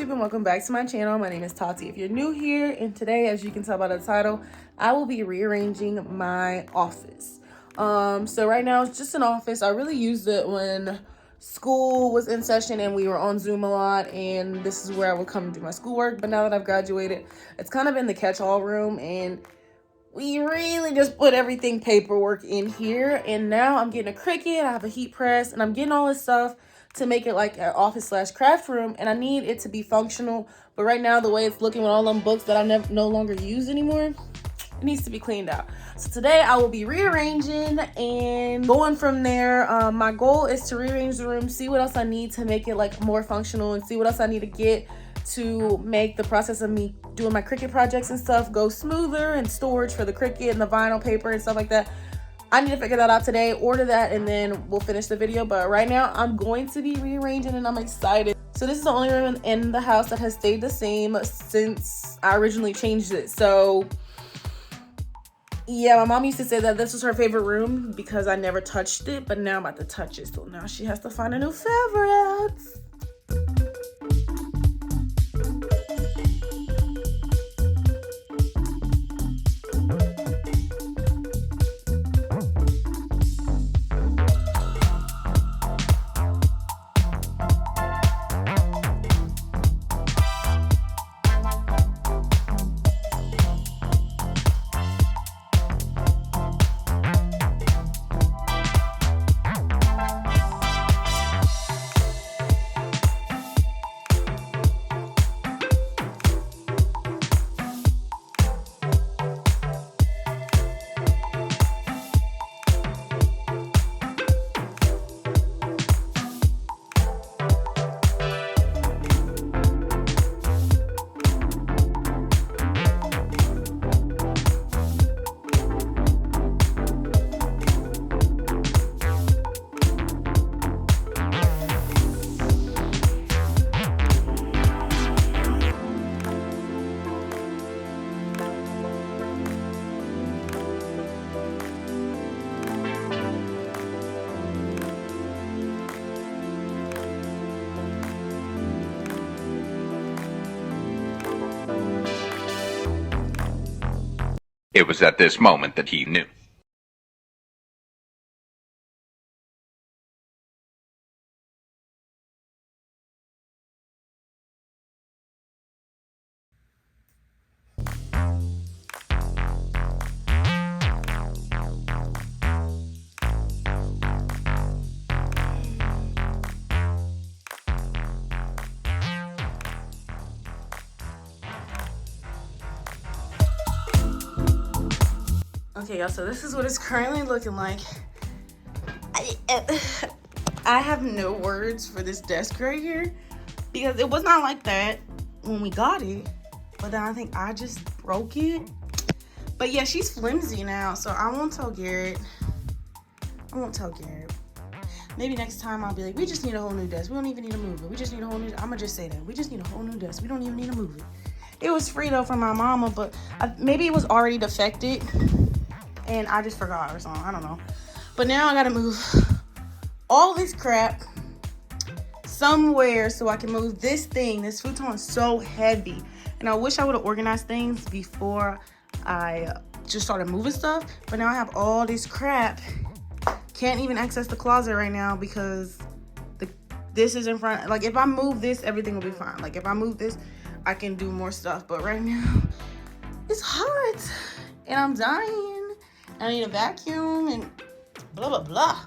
YouTube and welcome back to my channel. My name is Tati. If you're new here, and today, as you can tell by the title, I will be rearranging my office. So right now it's just an office. I really used it when school was in session and we were on Zoom a lot, and this is where I would come do my schoolwork. But now that I've graduated, it's kind of in the catch-all room, and we really just put everything paperwork in here. And now I'm getting a Cricut, I have a heat press, and I'm getting all this stuff to make it like an office slash craft room, and I need it to be functional. But right now, the way it's looking with all them books that I no longer use anymore, it needs to be cleaned out. So today I will be rearranging and going from there. My goal is to rearrange the room, see what else I need to make it like more functional, and see what else I need to get to make the process of me doing my Cricut projects and stuff go smoother, and storage for the Cricut and the vinyl paper and stuff like that. I need to figure that out today, order that, and then we'll finish the video. But right now, I'm going to be rearranging and I'm excited. So this is the only room in the house that has stayed the same since I originally changed it. So yeah, my mom used to say that this was her favorite room because I never touched it, but now I'm about to touch it. So now she has to find a new favorite. It was at this moment that he knew. Okay, y'all, so this is what it's currently looking like. I have no words for this desk right here because it was not like that when we got it, but then I think I just broke it. But yeah, she's flimsy now, so I won't tell Garrett. Maybe next time I'll be like, we just need a whole new desk. We don't even need to move it. We just need a whole new, I'm gonna just say that. We just need a whole new desk. We don't even need to move it. It was free though from my mama, but maybe it was already defected and I just forgot or something, I don't know. But now I gotta move all this crap somewhere so I can move this thing. This futon is so heavy. And I wish I would have organized things before I just started moving stuff. But now I have all this crap. Can't even access the closet right now because this is in front. Like if I move this, everything will be fine. Like if I move this, I can do more stuff. But right now, it's hot and I'm dying. I need a vacuum and blah, blah, blah.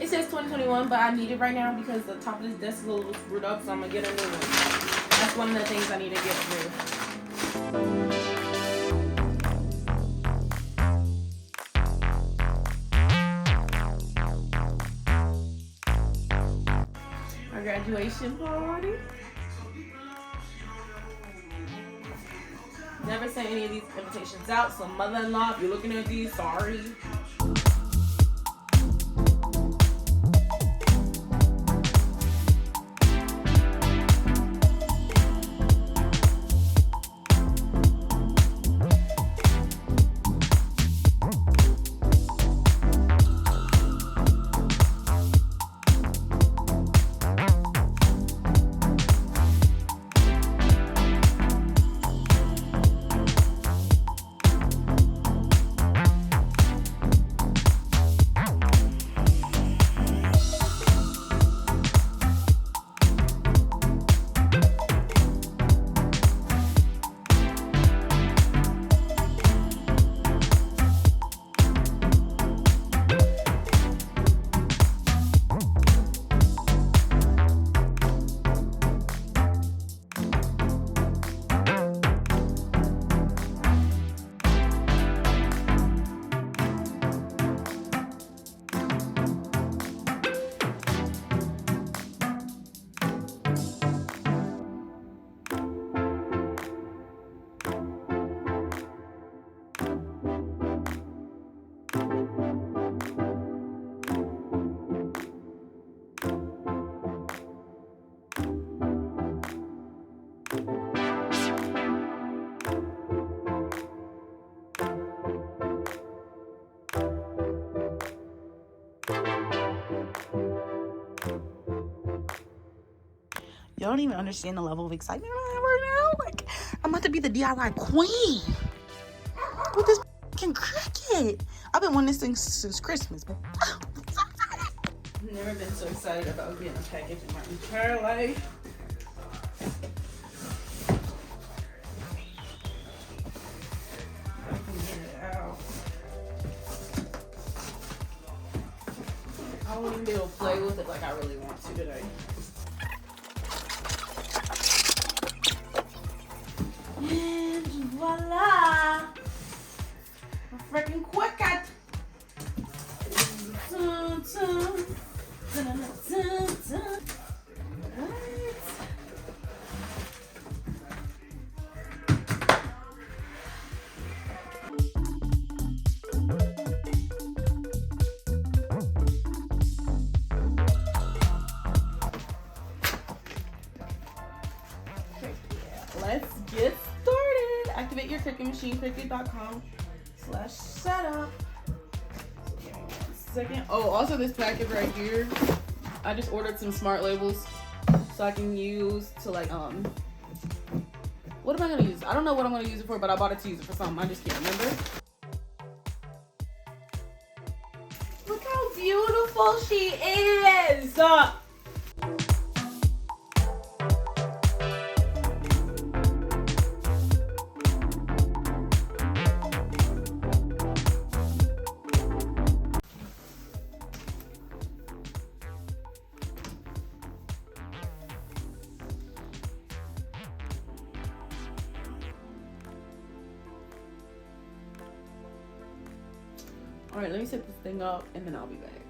It says 2021, but I need it right now because the top of this desk is a little screwed up, so I'm gonna get a new one. That's one of the things I need to get through. Our graduation party. Never sent any of these invitations out, so mother-in-law, if you're looking at these, sorry. Y'all don't even understand the level of excitement I have right now. Like, I'm about to be the DIY queen with this fucking Cricut. I've been wanting this thing since Christmas, but I'm so excited. Never been so excited about getting a package in my entire life. I can get it out. I won't even be able to play with it like I really want to today. And voila! A freaking CRICUT! Dun, dun, dun, dun, dun. What? Cricut machine, cricut.com/setup. So give me 1 second. Oh, also this package right here, I just ordered some smart labels so I can use to like what am I gonna use? I don't know what I'm gonna use it for, but I bought it to use it for something. I just can't remember. Look how beautiful she is. All right, let me set this thing up and then I'll be back.